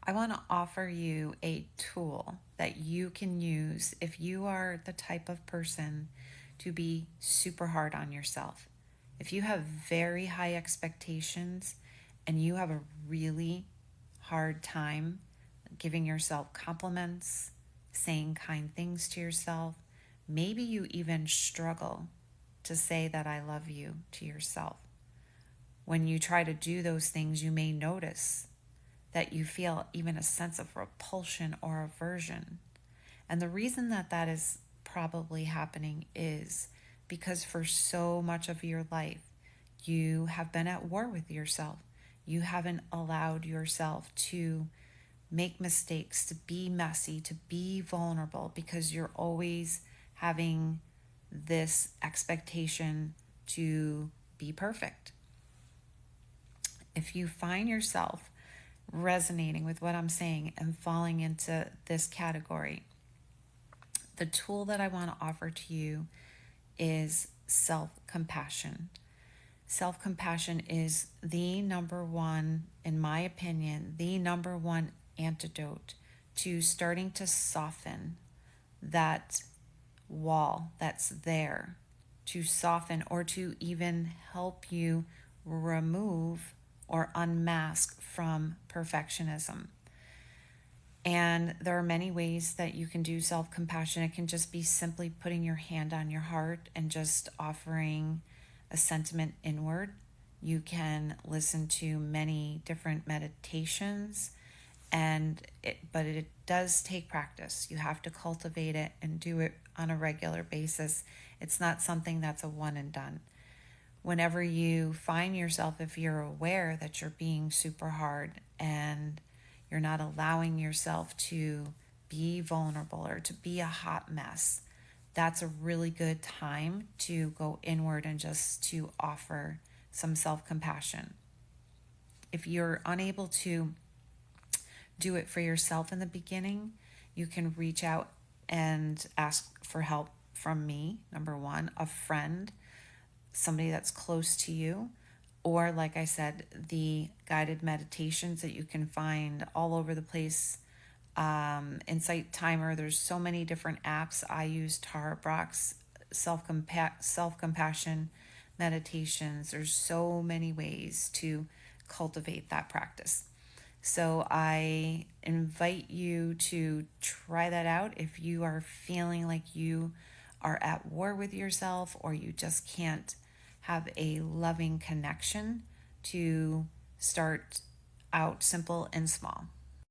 I want to offer you a tool that you can use if you are the type of person to be super hard on yourself. If you have very high expectations and you have a really hard time giving yourself compliments, saying kind things to yourself, maybe you even struggle to say that I love you to yourself. When you try to do those things, you may notice that you feel even a sense of repulsion or aversion. And the reason that that is probably happening is because for so much of your life, you have been at war with yourself. You haven't allowed yourself to make mistakes, to be messy, to be vulnerable, because you're always having this expectation to be perfect. If you find yourself resonating with what I'm saying and falling into this category, the tool that I want to offer to you is self compassion. Self compassion is the number one, in my opinion, the number one antidote to starting to soften that wall that's there, to soften or to even help you remove or unmask from perfectionism. And there are many ways that you can do self compassion. It can just be simply putting your hand on your heart and just offering a sentiment inward. You can listen to many different meditations, but it does take practice. You have to cultivate it and do it on a regular basis. It's not something that's a one and done. Whenever you find yourself, if you're aware that you're being super hard and you're not allowing yourself to be vulnerable or to be a hot mess, that's a really good time to go inward and just to offer some self compassion. If you're unable to do it for yourself in the beginning, you can reach out and ask for help from me, number one, a friend, somebody that's close to you, or like I said, the guided meditations that you can find all over the place. Insight Timer, there's so many different apps. I use Tara Brach's self compassion meditations. There's so many ways to cultivate that practice. So I invite you to try that out if you are feeling like you are at war with yourself or you just can't have a loving connection, to start out simple and small.